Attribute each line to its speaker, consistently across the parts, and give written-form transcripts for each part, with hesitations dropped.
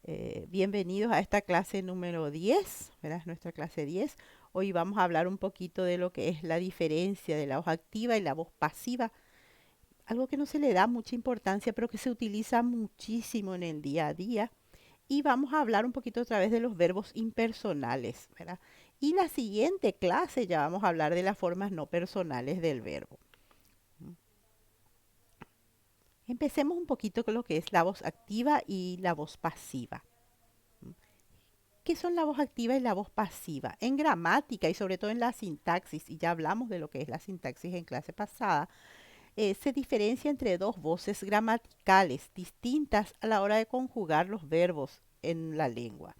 Speaker 1: Bienvenidos a esta clase número 10, ¿verdad? Nuestra clase 10. Hoy vamos a hablar un poquito de lo que es la diferencia de la voz activa y la voz pasiva, algo que no se le da mucha importancia, pero que se utiliza muchísimo en el día a día. Y vamos a hablar un poquito otra vez de los verbos impersonales, ¿verdad? Y la siguiente clase ya vamos a hablar de las formas no personales del verbo. Empecemos un poquito con lo que es la voz activa y la voz pasiva. ¿Qué son la voz activa y la voz pasiva? En gramática y sobre todo en la sintaxis, y ya hablamos de lo que es la sintaxis en clase pasada, se diferencia entre dos voces gramaticales distintas a la hora de conjugar los verbos en la lengua,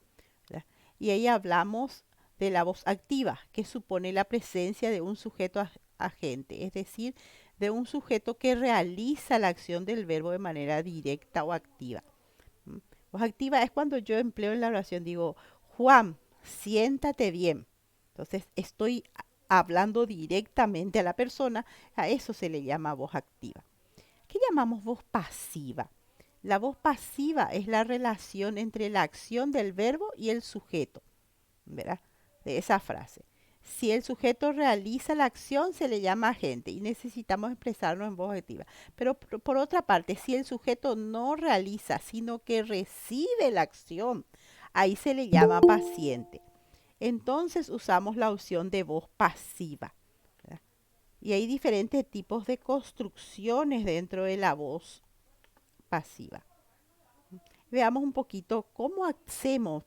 Speaker 1: ¿verdad? Y ahí hablamos de la voz activa, que supone la presencia de un sujeto agente, es decir, de un sujeto que realiza la acción del verbo de manera directa o activa. ¿Mm? Voz activa es cuando yo empleo en la oración, digo, Juan, siéntate bien. Entonces estoy hablando directamente a la persona, a eso se le llama voz activa. ¿Qué llamamos voz pasiva? La voz pasiva es la relación entre la acción del verbo y el sujeto, ¿verdad? De esa frase. Si el sujeto realiza la acción, se le llama agente y necesitamos expresarnos en voz activa. Pero por otra parte, si el sujeto no realiza, sino que recibe la acción, ahí se le llama paciente. Entonces usamos la opción de voz pasiva, ¿verdad? Y hay diferentes tipos de construcciones dentro de la voz pasiva. Veamos un poquito cómo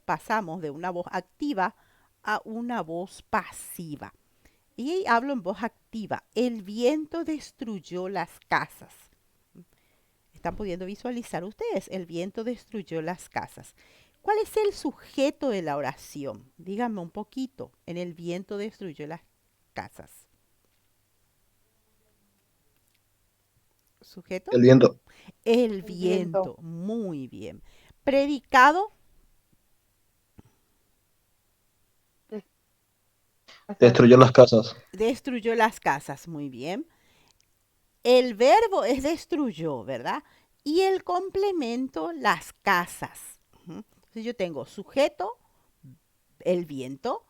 Speaker 1: pasamos de una voz activa a una voz pasiva. Y ahí hablo en voz activa. El viento destruyó las casas. ¿Están pudiendo visualizar ustedes? El viento destruyó las casas. ¿Cuál es el sujeto de la oración? Díganme un poquito. En el viento destruyó las casas. ¿Sujeto?
Speaker 2: El viento
Speaker 1: El
Speaker 3: El viento.
Speaker 1: viento. Muy bien. Predicado.
Speaker 3: Des- Casas.
Speaker 2: destruyó las casas.
Speaker 1: Destruyó las casas. Muy bien. El verbo es destruyó, ¿verdad? Y el complemento, las casas. Entonces yo tengo sujeto, el viento,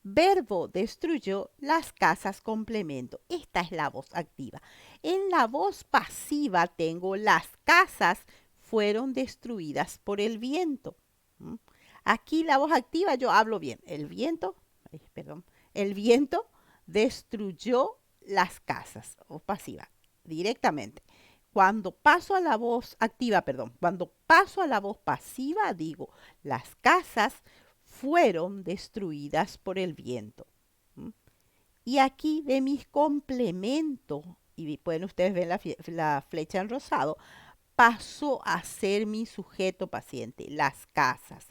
Speaker 1: verbo destruyó, las casas, complemento. Esta es la voz activa. En la voz pasiva tengo las casas fueron destruidas por el viento. Aquí la voz activa yo hablo bien. El viento, perdón, el viento destruyó las casas, o pasiva, directamente. Cuando paso a la voz activa, perdón, cuando paso a la voz pasiva, digo, las casas fueron destruidas por el viento. ¿Mm? Y aquí de mis complementos, y pueden ustedes ver la flecha en rosado, pasó a ser mi sujeto paciente, las casas.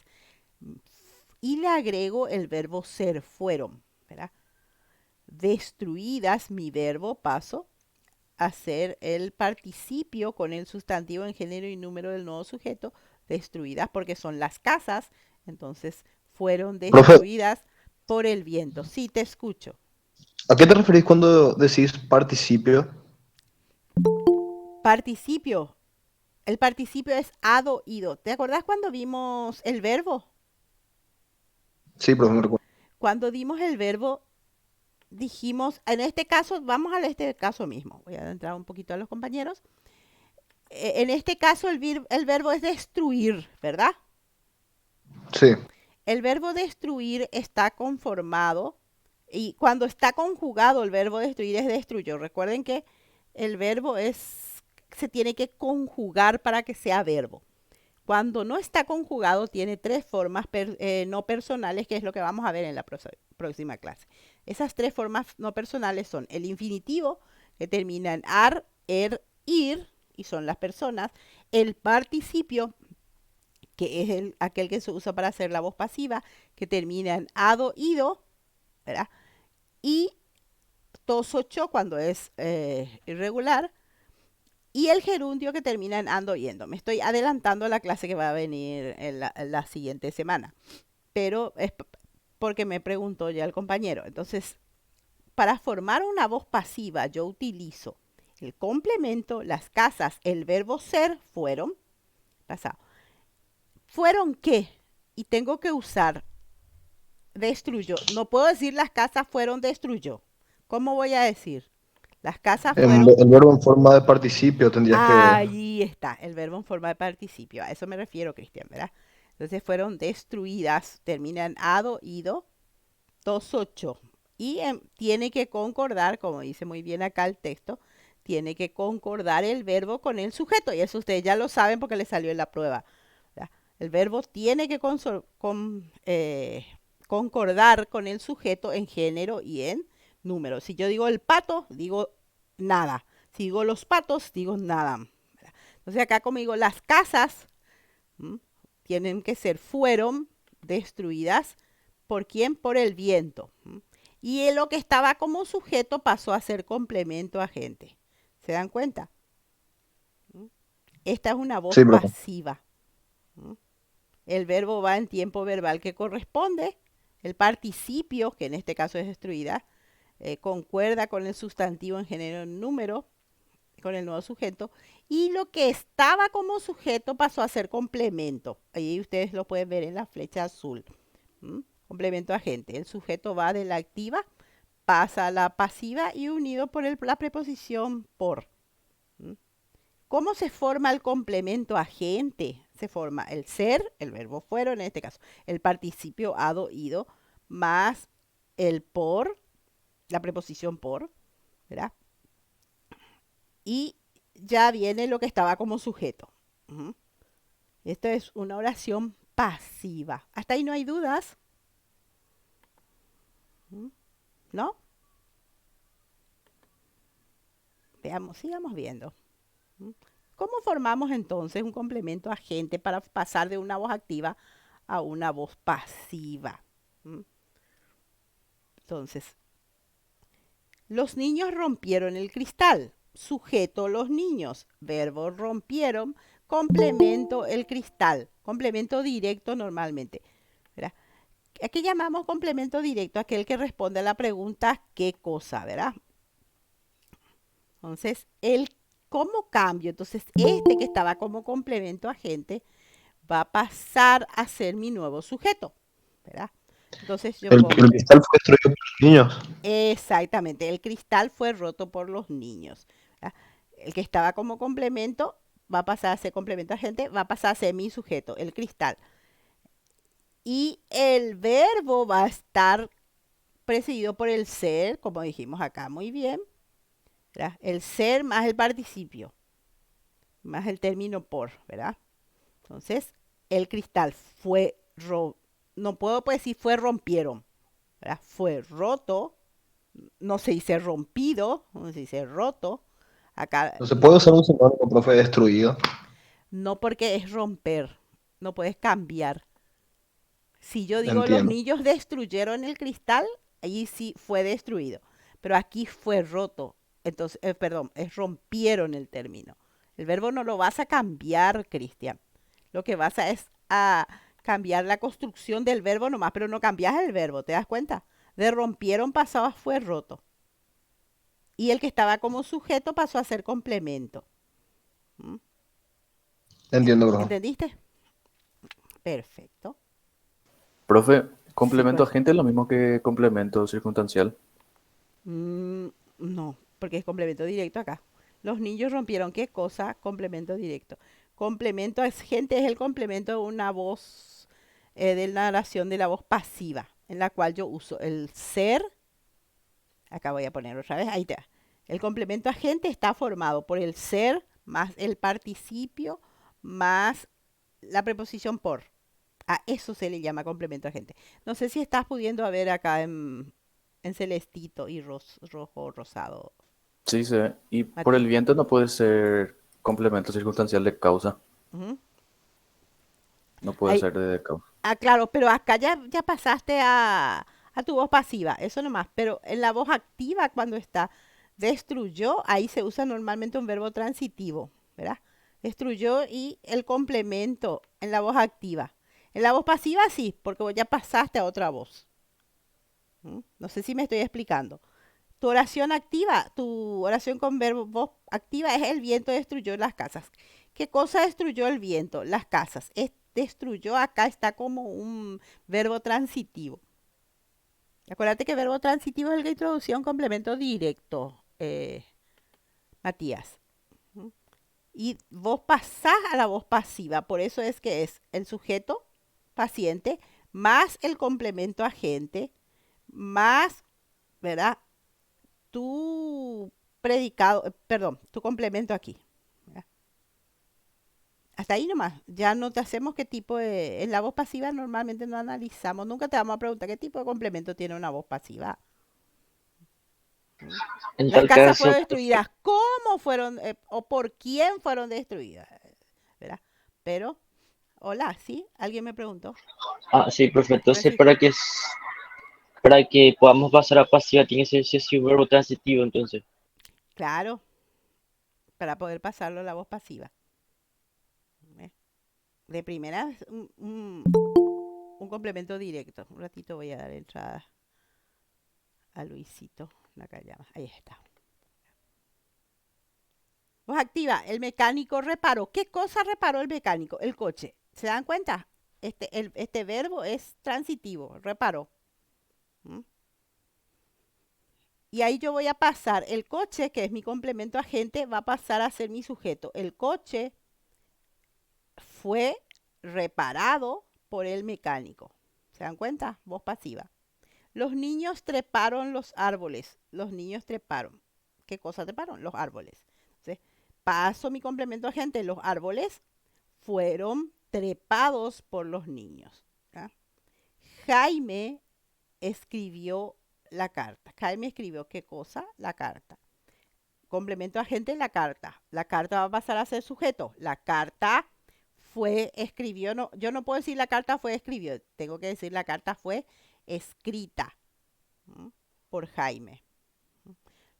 Speaker 1: Y le agrego el verbo ser, fueron, ¿verdad? Destruidas, mi verbo, paso a ser el participio con el sustantivo en género y número del nuevo sujeto, destruidas porque son las casas, entonces fueron
Speaker 2: Profe,
Speaker 1: destruidas por el viento. Sí, te escucho.
Speaker 2: ¿a qué te referís cuando decís participio?
Speaker 1: Participio. El participio es hado, ido. ¿Te acordás cuando vimos el verbo?
Speaker 2: Sí, profe, me recuerdo.
Speaker 1: Cuando dimos el verbo, dijimos, en este caso, vamos a este caso mismo. Voy a entrar un poquito a los compañeros. En este caso, el verbo es destruir, ¿verdad?
Speaker 2: Sí,
Speaker 1: El verbo destruir está conformado y cuando está conjugado el verbo destruir es destruyó. Recuerden que el verbo se tiene que conjugar para que sea verbo. Cuando no está conjugado tiene tres formas no personales, que es lo que vamos a ver en la próxima clase. Esas tres formas no personales son el infinitivo, que termina en ar, ir, y son las personas. El participio, que es aquel que se usa para hacer la voz pasiva, que termina en ado, ido, ¿verdad? Y tosocho cuando es irregular, y el gerundio que termina en ando, yendo. Me estoy adelantando a la clase que va a venir en la siguiente semana, pero es porque me preguntó ya el compañero. Entonces, para formar una voz pasiva, yo utilizo el complemento, las casas, el verbo ser, fueron, pasado. ¿Fueron qué? Y tengo que usar destruyó. No puedo decir las casas fueron destruyó. ¿Cómo voy a decir? Las casas fueron.
Speaker 2: El verbo en forma de participio tendrías que...
Speaker 1: Allí está, el verbo en forma de participio. A eso me refiero, Cristian, ¿verdad? Entonces fueron destruidas, terminan ado, ido, 2-8. Y tiene que concordar, como dice muy bien acá el texto, tiene que concordar el verbo con el sujeto. Y eso ustedes ya lo saben porque les salió en la prueba, ¿verdad? El verbo tiene que concordar con el sujeto en género y en número. Si yo digo el pato, digo nada. Si digo los patos, digo nada. Entonces acá como digo, las casas tienen que ser, fueron destruidas. ¿Por quién? Por el viento. Y lo que estaba como sujeto pasó a ser complemento agente. ¿Se dan cuenta? Esta es una voz
Speaker 2: Sí, profe.
Speaker 1: pasiva. El verbo va en tiempo verbal que corresponde. El participio, que en este caso es destruida, concuerda con el sustantivo en género en número, con el nuevo sujeto. Y lo que estaba como sujeto pasó a ser complemento. Ahí ustedes lo pueden ver en la flecha azul. Complemento agente. El sujeto va de la activa, pasa a la pasiva y unido por la preposición por. ¿Cómo se forma el complemento agente? Se forma el ser, el verbo fueron en este caso, el participio ado, ido, más el por, la preposición por, ¿verdad? Y ya viene lo que estaba como sujeto. Esto es una oración pasiva. Hasta ahí no hay dudas. ¿No? Veamos, sigamos viendo. ¿Cómo formamos entonces un complemento agente para pasar de una voz activa a una voz pasiva? Entonces, los niños rompieron el cristal. Sujeto los niños. Verbo rompieron. Complemento el cristal. Complemento directo normalmente, ¿verdad? ¿A qué llamamos complemento directo? Aquel que responde a la pregunta ¿qué cosa? ¿Verdad? Entonces, ¿cómo cambio? Entonces, este que estaba como complemento agente va a pasar a ser mi nuevo sujeto, ¿verdad? Entonces yo
Speaker 2: El
Speaker 1: pongo,
Speaker 2: cristal fue destruido por los niños.
Speaker 1: exactamente, el cristal fue roto por los niños, ¿verdad? El que estaba como complemento va a pasar a ser complemento agente, va a pasar a ser mi sujeto, el cristal. Y el verbo va a estar precedido por el ser, como dijimos acá muy bien, ¿verdad? El ser más el participio, más el término por, ¿verdad? Entonces, el cristal fue no puedo decir fue rompieron, ¿verdad? Fue roto, no se dice rompido, no se dice roto. Acá
Speaker 2: No se puede usar un sinónimo, profe, destruido.
Speaker 1: no porque es romper, no puedes cambiar. Si yo digo los
Speaker 2: Entiendo.
Speaker 1: niños destruyeron el cristal, allí sí fue destruido, pero aquí fue roto. Entonces, perdón, es rompieron el término. El verbo no lo vas a cambiar, Cristian. Lo que vas a es a cambiar la construcción del verbo nomás, pero no cambias el verbo, ¿te das cuenta? De rompieron pasaba fue roto. Y el que estaba como sujeto pasó a ser complemento. ¿Mm?
Speaker 2: Entiendo, profe.
Speaker 1: ¿Entendiste? Perfecto.
Speaker 4: Profe,
Speaker 1: Sí,
Speaker 4: complemento
Speaker 1: corazón.
Speaker 4: agente es lo mismo que complemento circunstancial.
Speaker 1: No, porque es complemento directo acá. Los niños rompieron qué cosa? Complemento directo. Complemento agente es el complemento de una voz, de la narración de la voz pasiva, en la cual yo uso el ser. Acá voy a poner otra vez, ahí está. El complemento agente está formado por el ser más el participio más la preposición por. A eso se le llama complemento agente. No sé si estás pudiendo ver acá en celestito y rojo, rosado.
Speaker 4: Sí, sí. Y por el
Speaker 1: Matías.
Speaker 4: viento no puede ser complemento circunstancial de causa.
Speaker 1: Ujú.
Speaker 4: No puede
Speaker 1: Ahí,
Speaker 4: ser de causa.
Speaker 1: claro, pero acá ya pasaste a tu voz pasiva, eso nomás. Pero en la voz activa, cuando está destruyó, ahí se usa normalmente un verbo transitivo, ¿verdad? Destruyó y el complemento en la voz activa. En la voz pasiva sí, porque vos ya pasaste a otra voz. No sé si me estoy explicando. Tu oración activa, tu oración con verbo voz activa es el viento destruyó las casas. ¿Qué cosa destruyó el viento? Las casas. destruyó acá está como un verbo transitivo. Acuérdate que verbo transitivo es el que introducía un complemento directo, Matías. ¿Mm? Y vos pasás a la voz pasiva, por eso es que es el sujeto paciente más el complemento agente más, ¿verdad? Tu predicado, perdón, tu complemento aquí. ¿Verdad? Hasta ahí nomás. Ya no te hacemos qué tipo de... En la voz pasiva normalmente no analizamos. Nunca te vamos a preguntar qué tipo de complemento tiene una voz pasiva.
Speaker 3: En
Speaker 1: Las
Speaker 3: tal
Speaker 1: casas
Speaker 3: caso,
Speaker 1: fueron destruidas. ¿Cómo fueron o por quién fueron destruidas? ¿Verdad? Pero, hola, ¿sí? ¿Alguien me preguntó?
Speaker 3: sí, profe, entonces
Speaker 1: Refi-
Speaker 3: para que podamos pasar a pasiva tiene que ser sí o sí un verbo transitivo, entonces.
Speaker 1: Claro, para poder pasarlo a la voz pasiva. ¿Eh? De primera, un complemento directo. Un ratito voy a dar entrada a Luisito. La callaba. Ahí está. Voz activa. El mecánico reparó. ¿Qué cosa reparó el mecánico? El coche. ¿Se dan cuenta? Este verbo es transitivo. Reparó. ¿Mm? Y ahí yo voy a pasar el coche, que es mi complemento agente, va a pasar a ser mi sujeto. El coche fue reparado por el mecánico. ¿Se dan cuenta? Voz pasiva. Los niños treparon los árboles. Los niños treparon. ¿Qué cosa treparon? Los árboles. Entonces, paso mi complemento agente. Los árboles fueron trepados por los niños. ¿Ya? Jaime escribió la carta. Jaime escribió qué cosa? La carta. Complemento agente, la carta. La carta va a pasar a ser sujeto. La carta fue, escribió, no, yo no puedo decir la carta fue, escribió. Tengo que decir la carta fue escrita. ¿Mm? Por Jaime.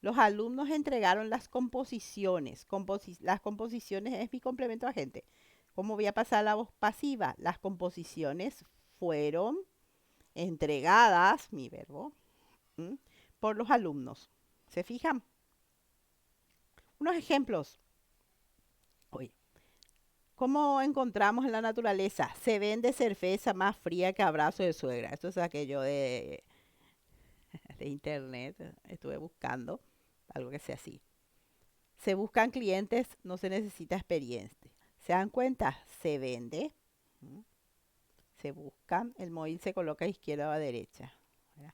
Speaker 1: Los alumnos entregaron las composiciones. Las composiciones es mi complemento agente. ¿Cómo voy a pasar la voz pasiva? Las composiciones fueron entregadas, mi verbo, ¿m? Por los alumnos. ¿Se fijan? Unos ejemplos. Oye, ¿cómo encontramos en la naturaleza? Se vende cerveza más fría que abrazo de suegra. Esto es aquello de internet. Estuve buscando algo que sea así. Se buscan clientes, no se necesita experiencia. ¿Se dan cuenta? Se vende. ¿M? Se buscan, el móvil se coloca a izquierda o a derecha. ¿Verdad?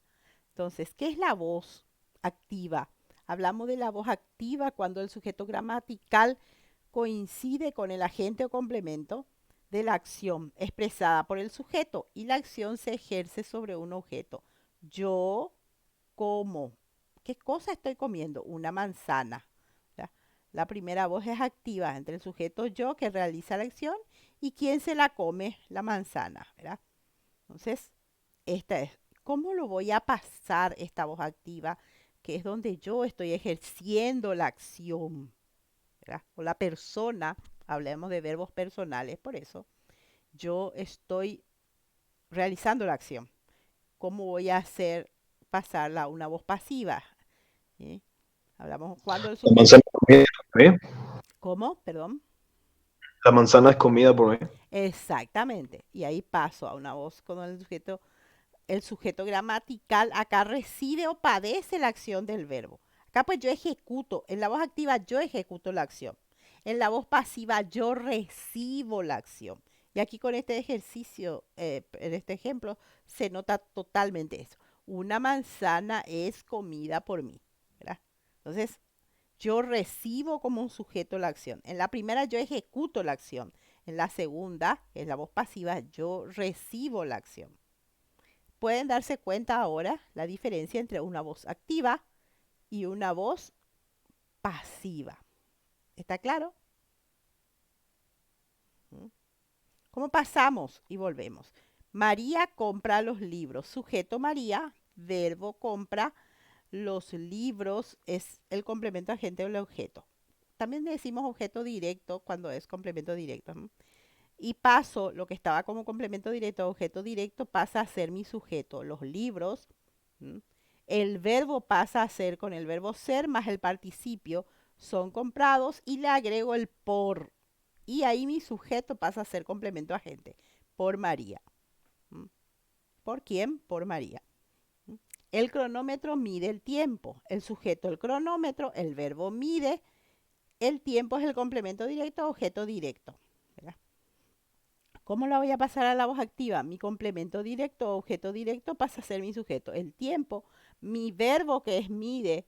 Speaker 1: Entonces, ¿qué es la voz activa? Hablamos de la voz activa cuando el sujeto gramatical coincide con el agente o complemento de la acción expresada por el sujeto y la acción se ejerce sobre un objeto. Yo como. ¿Qué cosa estoy comiendo? Una manzana. ¿Ya? La primera voz es activa entre el sujeto yo que realiza la acción y quien se la come, la manzana. ¿Verdad? Entonces, esta es. ¿Cómo lo voy a pasar esta voz activa? Que es donde yo estoy ejerciendo la acción. ¿Verdad? O la persona, hablemos de verbos personales, por eso yo estoy realizando la acción. ¿Cómo voy a hacer pasarla a una voz pasiva? ¿Sí? Hablamos cuando el
Speaker 2: La
Speaker 1: sujeto...
Speaker 2: manzana es comida por mí.
Speaker 1: ¿Cómo? Perdón.
Speaker 2: La manzana es comida por mí.
Speaker 1: Exactamente. Y ahí paso a una voz cuando el sujeto gramatical acá recibe o padece la acción del verbo. Acá pues yo ejecuto, en la voz activa yo ejecuto la acción. En la voz pasiva yo recibo la acción. Y aquí con este ejercicio, en este ejemplo, se nota totalmente eso. Una manzana es comida por mí. ¿Verdad? Entonces, yo recibo como un sujeto la acción. En la primera yo ejecuto la acción. En la segunda, que es la voz pasiva, yo recibo la acción. Pueden darse cuenta ahora la diferencia entre una voz activa y una voz pasiva. ¿Está claro? ¿Mm? ¿Cómo pasamos? Y volvemos. María compra los libros. Sujeto María, verbo compra. Los libros es el complemento agente del objeto. También decimos objeto directo cuando es complemento directo. ¿No? Y paso, lo que estaba como complemento directo a objeto directo pasa a ser mi sujeto. Los libros, ¿m? El verbo pasa a ser con el verbo ser más el participio, son comprados y le agrego el por. Y ahí mi sujeto pasa a ser complemento agente. Por María. ¿Por quién? Por María. El cronómetro mide el tiempo. El sujeto, el cronómetro, el verbo mide. El tiempo es el complemento directo, objeto directo. ¿Verdad? ¿Cómo la voy a pasar a la voz activa? Mi complemento directo, objeto directo, pasa a ser mi sujeto. El tiempo, mi verbo que es mide,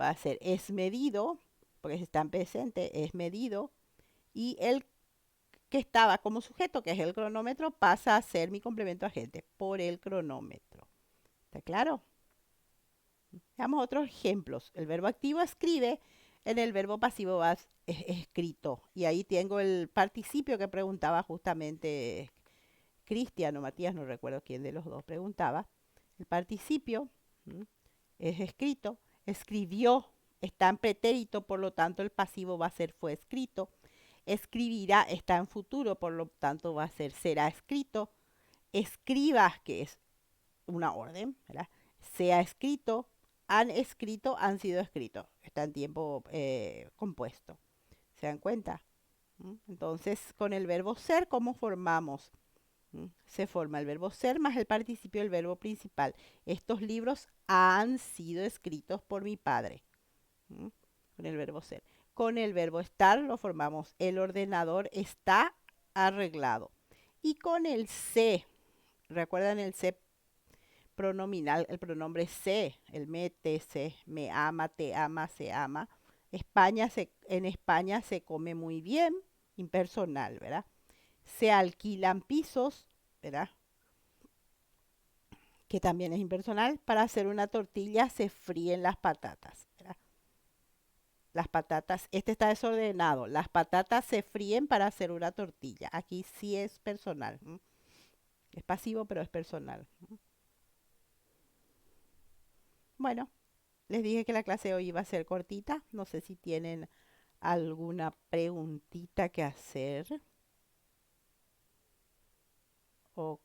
Speaker 1: va a ser es medido, porque está en presente, es medido. Y el que estaba como sujeto, que es el cronómetro, pasa a ser mi complemento agente por el cronómetro. ¿Está claro? Veamos otros ejemplos. El verbo activo escribe, en el verbo pasivo es escrito. Y ahí tengo el participio que preguntaba justamente Cristian o Matías, no recuerdo quién de los dos preguntaba. El participio es escrito, escribió, está en pretérito, por lo tanto el pasivo va a ser fue escrito. Escribirá está en futuro, por lo tanto va a ser será escrito. Escriba, que es una orden, ¿verdad? Sea escrito, han escrito, han sido escritos. Está en tiempo compuesto. ¿Se dan cuenta? Entonces, con el verbo ser, ¿cómo formamos? Se forma el verbo ser más el participio del verbo principal. Estos libros han sido escritos por mi padre. Con el verbo ser. Con el verbo estar lo formamos. El ordenador está arreglado. Y con el se, ¿recuerdan el se pronominal? El pronombre se, el me, te, se, me ama, te ama, se ama. En España se come muy bien, impersonal, ¿verdad? Se alquilan pisos, ¿verdad? Que también es impersonal. Para hacer una tortilla se fríen las patatas, ¿verdad? Las patatas, este está desordenado. Las patatas se fríen para hacer una tortilla. Aquí sí es personal. Es pasivo, pero es personal. Bueno, les dije que la clase de hoy iba a ser cortita. No sé si tienen alguna preguntita que hacer. O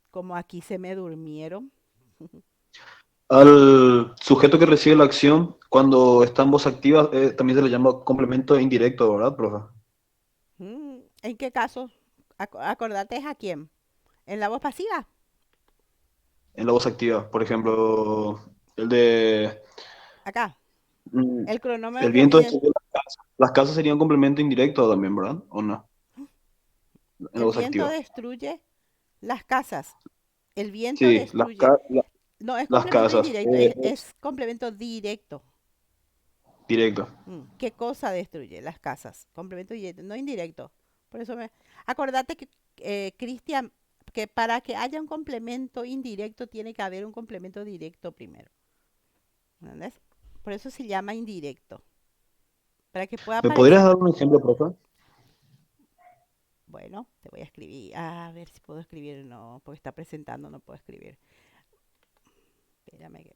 Speaker 1: como aquí se me durmieron.
Speaker 2: Al sujeto que recibe la acción, cuando está en voz activa, también se le llama complemento indirecto, ¿verdad, profe?
Speaker 1: ¿En qué caso? Acordate a quién. ¿En la voz pasiva?
Speaker 2: En la voz activa, por ejemplo, el de
Speaker 1: Acá.
Speaker 2: mm,
Speaker 1: El
Speaker 2: el
Speaker 1: cronómetro
Speaker 2: viento
Speaker 1: mide.
Speaker 2: destruye las casas. Las casas serían complemento indirecto también, ¿verdad? ¿O no? En la
Speaker 1: El
Speaker 2: voz
Speaker 1: viento
Speaker 2: activa.
Speaker 1: destruye las casas. El viento
Speaker 2: Sí,
Speaker 1: destruye. No, es
Speaker 2: las
Speaker 1: complemento
Speaker 2: casas,
Speaker 1: indirecto, es complemento directo.
Speaker 2: directo.
Speaker 1: ¿Qué cosa destruye? Las casas. Complemento directo, no indirecto. Por eso acordate que, Cristian, que para que haya un complemento indirecto tiene que haber un complemento directo primero. ¿Entendés? Por eso se llama indirecto. Para que pueda
Speaker 2: ¿Me podrías
Speaker 1: aparecer.
Speaker 2: dar un ejemplo, profe?
Speaker 1: Bueno, te voy a escribir. A ver si puedo escribir. No, porque está presentando, no puedo escribir. Espérame.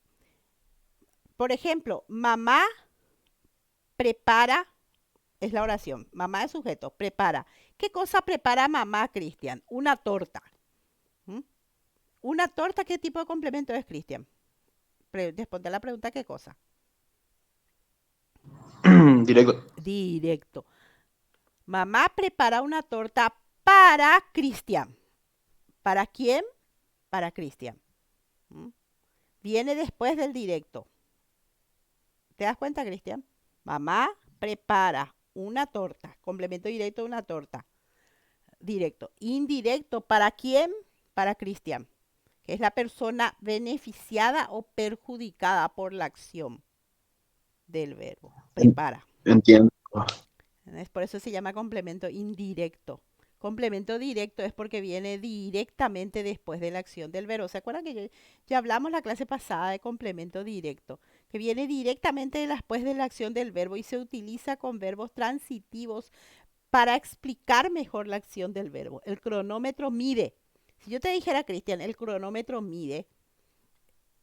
Speaker 1: Por ejemplo, mamá prepara, es la oración. Mamá es sujeto, prepara. ¿Qué cosa prepara mamá, Cristian? Una torta. ¿Mm? ¿Una torta qué tipo de complemento es, Cristian? Responde a la pregunta, ¿qué cosa?
Speaker 2: Directo.
Speaker 1: Directo. Mamá prepara una torta para Cristian. ¿Para quién? Para Cristian. Viene después del directo. ¿Te das cuenta, Cristian? Mamá prepara una torta. Complemento directo de una torta. Directo. Indirecto, ¿para quién? Para Cristian, que es la persona beneficiada o perjudicada por la acción del verbo. Prepara.
Speaker 2: Entiendo.
Speaker 1: Por eso se llama complemento indirecto. Complemento directo es porque viene directamente después de la acción del verbo. ¿Se acuerdan que ya hablamos la clase pasada de complemento directo? Que viene directamente después de la acción del verbo y se utiliza con verbos transitivos para explicar mejor la acción del verbo. El cronómetro mide. Si yo te dijera, Cristian, el cronómetro mide,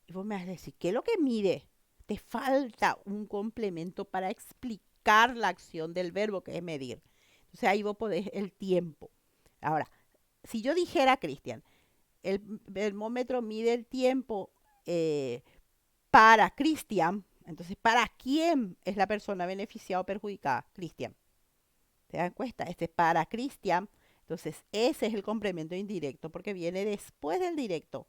Speaker 1: y vos me vas a decir, ¿qué es lo que mide? Te falta un complemento para explicar la acción del verbo, que es medir. Entonces ahí vos podés el tiempo. Ahora, si yo dijera, Cristian, el termómetro mide el tiempo para Cristian, entonces, ¿para quién es la persona beneficiada o perjudicada? Cristian. ¿Te dan cuenta? Este es para Cristian. Entonces, ese es el complemento indirecto porque viene después del directo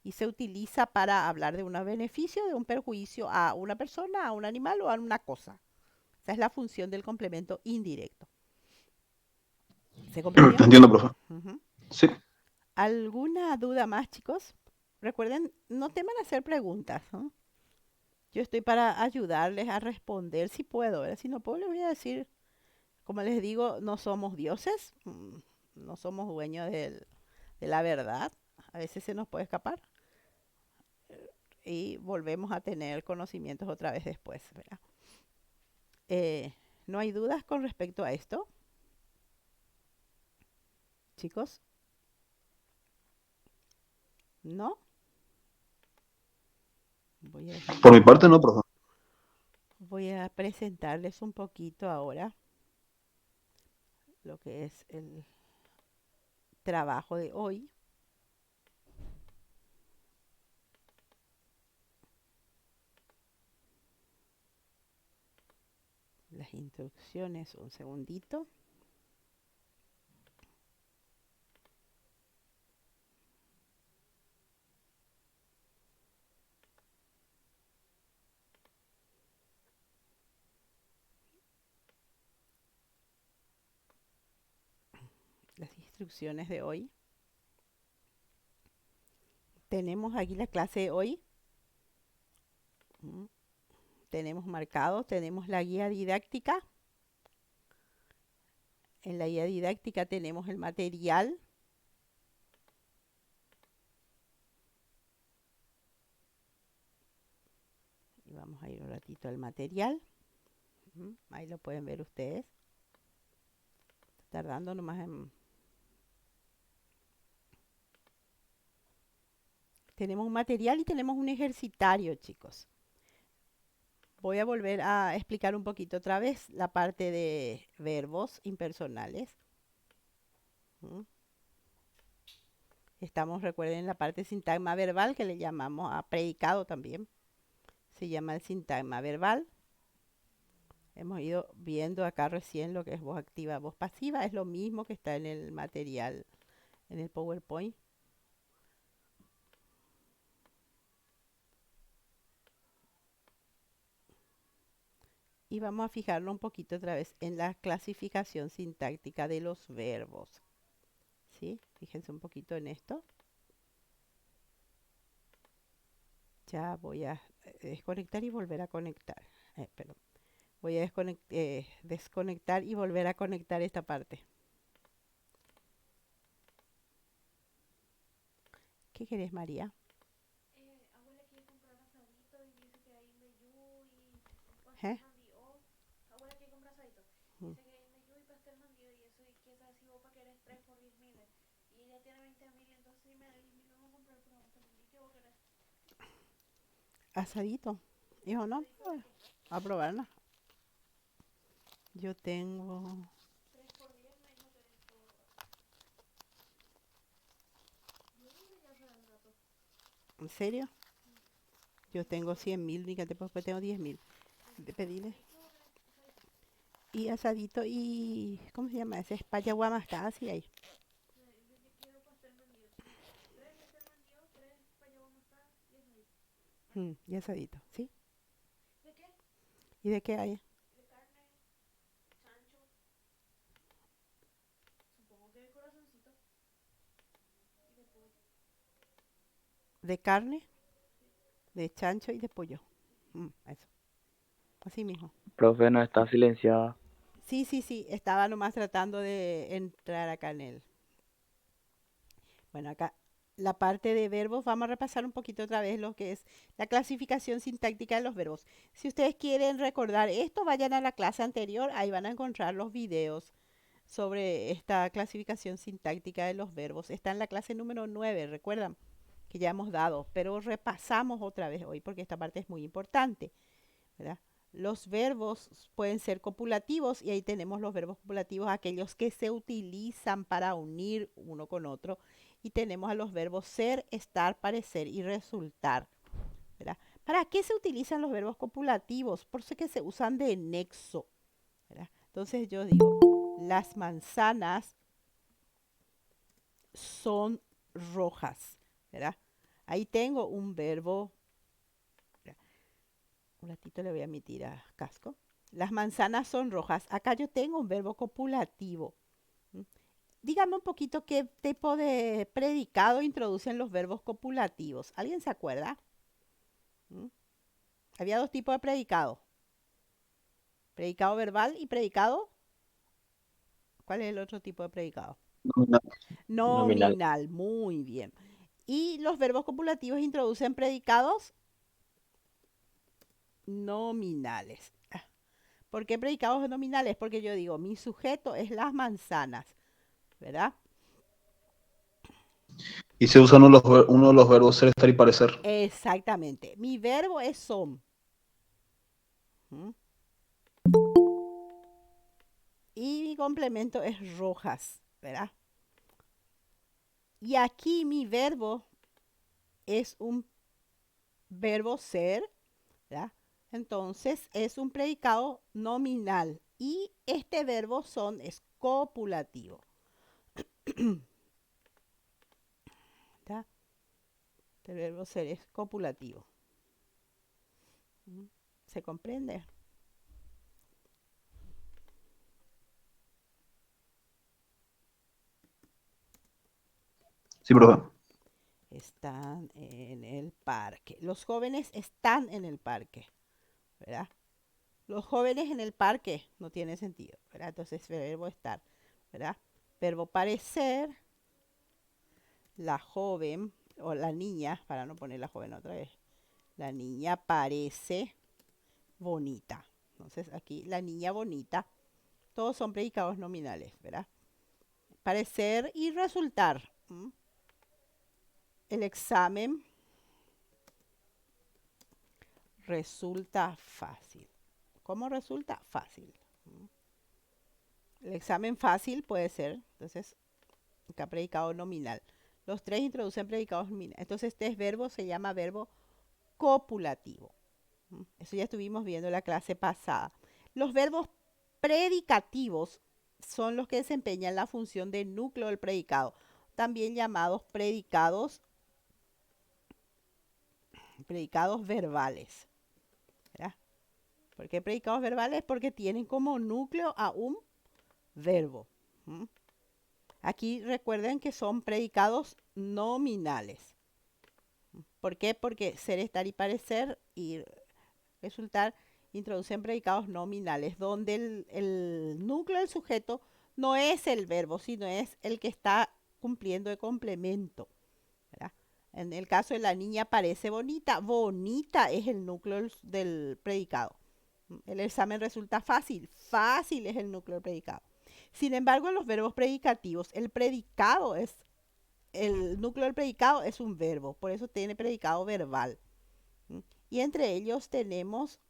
Speaker 1: y se utiliza para hablar de un beneficio, de un perjuicio a una persona, a un animal o a una cosa. Esa es la función del complemento indirecto. ¿Se comprendió?
Speaker 2: Entiendo, profe.
Speaker 1: Ujú.
Speaker 2: Sí.
Speaker 1: ¿Alguna duda más, chicos? Recuerden, no teman hacer preguntas, ¿no? Yo estoy para ayudarles a responder si puedo, ¿verdad? Si no puedo, les voy a decir, como les digo, no somos dioses, no somos dueños de la verdad. A veces se nos puede escapar y volvemos a tener conocimientos otra vez después, ¿verdad? ¿No hay dudas con respecto a esto, chicos? ¿No? Voy a,
Speaker 2: Por mi parte, no, profe.
Speaker 1: voy a presentarles un poquito ahora lo que es el trabajo de hoy. Las instrucciones, un segundito. Las instrucciones de hoy. Tenemos aquí la clase de hoy. Mm, Tenemos marcado, tenemos la guía didáctica. En la guía didáctica tenemos el material. Y vamos a ir un ratito al material. Ahí lo pueden ver ustedes. Está tardando nomás en... Tenemos un material y tenemos un ejercitario, chicos. Voy a volver a explicar un poquito otra vez la parte de verbos impersonales. ¿Mm? Estamos, recuerden, en la parte de sintagma verbal que le llamamos a predicado también. Se llama el sintagma verbal. Hemos ido viendo acá recién lo que es voz activa, voz pasiva. Es lo mismo que está en el material, en el PowerPoint. Y vamos a fijarlo un poquito otra vez en la clasificación sintáctica de los verbos. ¿Sí? Fíjense un poquito en esto. Ya voy a desconectar y volver a conectar. Perdón. Voy a desconectar y volver a conectar esta parte. ¿Qué querés, María?
Speaker 5: Abuela quiere comprar asadito y dice que hay meyú y pastel
Speaker 1: ¿Eh?
Speaker 5: mandío. Abuela quiere comprar asadito.
Speaker 1: Mm.
Speaker 5: Dice que hay meyú y pastel mandío y eso. Y quiere saber si vos para querés 3 por 10.000. Y ella tiene 20.000, entonces si me da 10.000 vamos a comprar por pastel mandío. ¿Qué vos querés?
Speaker 1: Asadito. Hijo, no,
Speaker 5: ¿Asadito de qué?
Speaker 1: a probarla. Yo tengo...
Speaker 5: 3 por 10 me dijo que esto. Yo dije ya hace un rato.
Speaker 1: ¿En serio? Yo tengo 100.000, fíjate, pues tengo 10.000. Pedile.
Speaker 5: ¿Qué vos querés? Asadito.
Speaker 1: Y asadito y... ¿Cómo se llama? Ese es payaguamascada, sí hay.
Speaker 5: Yo quiero pastel mandío. 3 pastel mandío, 3 payabas moscada y asadito.
Speaker 1: Y asadito, ¿sí?
Speaker 5: ¿De qué?
Speaker 1: ¿Y de qué hay?
Speaker 5: De carne, chancho. Supongo que de corazoncito. Y de pollo.
Speaker 1: De carne, de chancho y de pollo. Eso. Así mismo.
Speaker 3: Profe, no está silenciada.
Speaker 1: Sí, sí, sí. Estaba nomás tratando de entrar acá en él. Bueno, acá la parte de verbos, vamos a repasar un poquito otra vez lo que es la clasificación sintáctica de los verbos. Si ustedes quieren recordar esto, vayan a la clase anterior, ahí van a encontrar los videos sobre esta clasificación sintáctica de los verbos. Está en la clase número 9, recuerdan que ya hemos dado, pero repasamos otra vez hoy porque esta parte es muy importante, ¿verdad? Los verbos pueden ser copulativos y ahí tenemos los verbos copulativos, aquellos que se utilizan para unir uno con otro. Y tenemos a los verbos ser, estar, parecer y resultar, ¿verdad? ¿Para qué se utilizan los verbos copulativos? Por eso que se usan de nexo, ¿verdad? Entonces yo digo, las manzanas son rojas, ¿verdad? Ahí tengo un verbo. Un ratito le voy a emitir a Casco. Las manzanas son rojas. Acá yo tengo un verbo copulativo. ¿Mm? Dígame un poquito qué tipo de predicado introducen los verbos copulativos. ¿Alguien se acuerda? ¿Mm? Había dos tipos de predicado. Predicado verbal y predicado. ¿Cuál es el otro tipo de predicado?
Speaker 2: Nominal.
Speaker 3: Nominal.
Speaker 1: Nominal. Muy bien. Y los verbos copulativos introducen predicados nominales. ¿Por qué predicados nominales? Porque yo digo, mi sujeto es las manzanas, ¿verdad?
Speaker 2: Y se usa uno de los verbos ser, estar y parecer.
Speaker 1: Exactamente. Mi verbo es son. ¿Mm? Y mi complemento es rojas, ¿verdad? Y aquí mi verbo es un verbo ser, ¿verdad? Entonces es un predicado nominal. Y este verbo son es copulativo. ¿Verdad? El verbo ser es copulativo. ¿Mm? ¿Se comprende?
Speaker 2: Sí, profe.
Speaker 1: Están en el parque. Los jóvenes están en el parque, ¿verdad? Los jóvenes en el parque no tiene sentido, ¿verdad? Entonces, verbo estar, ¿verdad? Verbo parecer, la joven o la niña, para no poner la joven otra vez, la niña parece bonita. Entonces, aquí la niña bonita, todos son predicados nominales, ¿verdad? Parecer y resultar. ¿Mm? El examen resulta fácil. ¿Cómo resulta? Fácil. El examen fácil puede ser, entonces, acá predicado nominal. Los tres introducen predicados nominales. Entonces, este verbo se llama verbo copulativo. Eso ya estuvimos viendo en la clase pasada. Los verbos predicativos son los que desempeñan la función de núcleo del predicado, también llamados predicados verbales. ¿Verdad? ¿Por qué predicados verbales? Porque tienen como núcleo a un verbo. ¿Mm? Aquí recuerden que son predicados nominales. ¿Por qué? Porque ser, estar y parecer y resultar introducen predicados nominales, donde el núcleo del sujeto no es el verbo, sino es el que está cumpliendo de complemento, ¿verdad? En el caso de la niña parece bonita, bonita es el núcleo del predicado. El examen resulta fácil, fácil es el núcleo del predicado. Sin embargo, en los verbos predicativos, el núcleo del predicado es un verbo, por eso tiene predicado verbal. Y entre ellos tenemos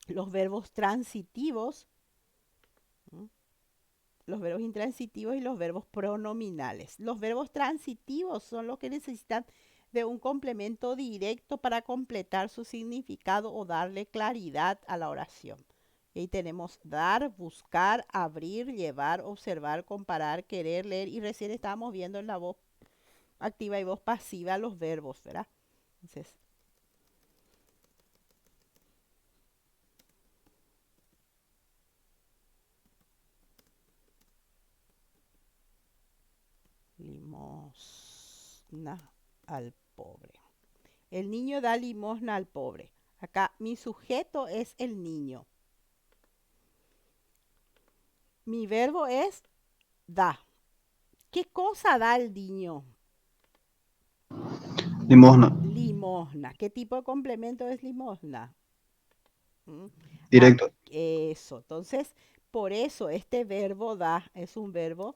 Speaker 1: los verbos transitivos, los verbos intransitivos y los verbos pronominales. Los verbos transitivos son los que necesitan de un complemento directo para completar su significado o darle claridad a la oración. Y ahí tenemos dar, buscar, abrir, llevar, observar, comparar, querer, leer. Y recién estábamos viendo en la voz activa y voz pasiva los verbos, ¿verdad? Entonces, limosna al pobre. El niño da limosna al pobre. Acá mi sujeto es el niño. Mi verbo es da. ¿Qué cosa da el niño?
Speaker 2: Limosna.
Speaker 1: Limosna. ¿Qué tipo de complemento es limosna? ¿Mm?
Speaker 2: Directo.
Speaker 1: Eso. Entonces, por eso este verbo da es un verbo.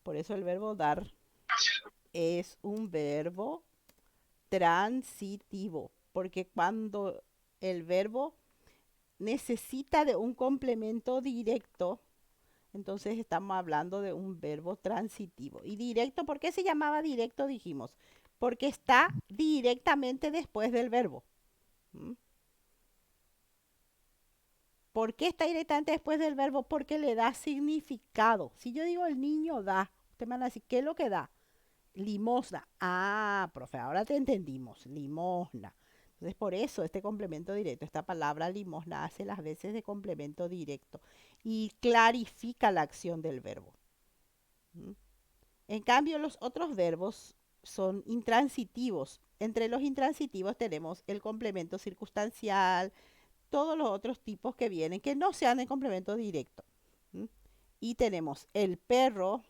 Speaker 1: Por eso el verbo dar es un verbo transitivo. Porque cuando el verbo necesita de un complemento directo, entonces estamos hablando de un verbo transitivo. Y directo, ¿por qué se llamaba directo? Dijimos, porque está directamente después del verbo. ¿Mm? ¿Por qué está directamente después del verbo? Porque le da significado. Si yo digo el niño da, usted me van a decir, ¿qué es lo que da? limosna. Ah, profe, ahora te entendimos. Limosna. Entonces, por eso este complemento directo, esta palabra limosna hace las veces de complemento directo y clarifica la acción del verbo. ¿Mm? En cambio, los otros verbos son intransitivos. Entre los intransitivos tenemos el complemento circunstancial, todos los otros tipos que vienen que no sean de complemento directo. ¿Mm? Y tenemos el perro,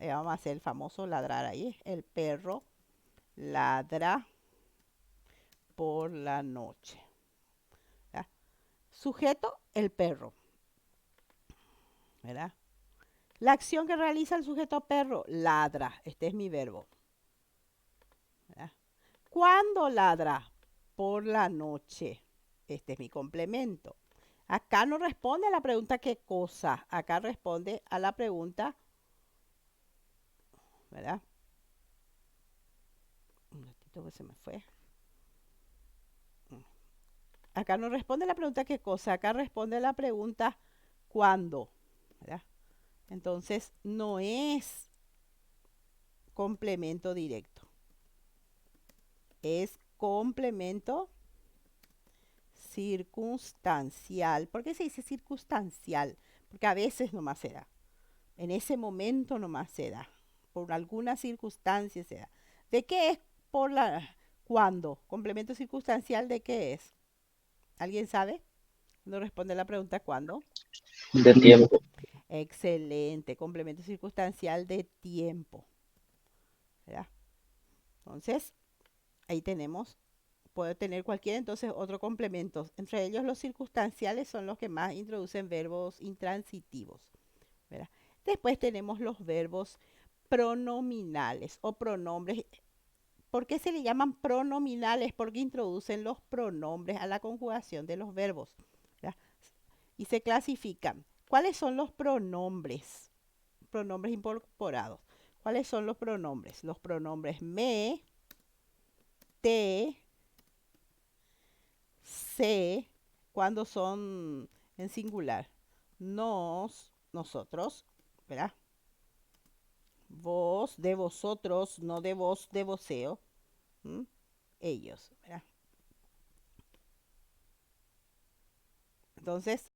Speaker 1: vamos a hacer el famoso ladrar ahí, el perro ladra por la noche. ¿Verdad? Sujeto, el perro. ¿Verdad? La acción que realiza el sujeto perro, ladra. Este es mi verbo. ¿Verdad? ¿Cuándo ladra? Por la noche. Este es mi complemento. Acá no responde a la pregunta qué cosa. Acá responde a la pregunta, ¿verdad? Un ratito que se me fue. Acá no responde a la pregunta qué cosa. Acá responde a la pregunta cuándo. ¿Verdad? Entonces no es complemento directo. Es complemento circunstancial. ¿Por qué se dice circunstancial? Porque a veces nomás se da. En ese momento nomás se da. Por alguna circunstancia se da. ¿De qué es por la cuándo? ¿Complemento circunstancial de qué es? ¿Alguien sabe? No responde la pregunta ¿cuándo?
Speaker 3: De tiempo.
Speaker 1: Excelente. Complemento circunstancial de tiempo. ¿Verdad? Entonces, ahí tenemos. Puede tener cualquier entonces otro complemento. Entre ellos los circunstanciales son los que más introducen verbos intransitivos. ¿Verdad? Después tenemos los verbos pronominales o pronombres. ¿Por qué se le llaman pronominales? Porque introducen los pronombres a la conjugación de los verbos. ¿Verdad? Y se clasifican. ¿Cuáles son los pronombres? Pronombres incorporados. ¿Cuáles son los pronombres? Los pronombres me, te, se, cuando son en singular. Nos, nosotros, ¿verdad? Vos, de vosotros, no de vos, de voseo. ¿Mm? Ellos, ¿verdad? Entonces,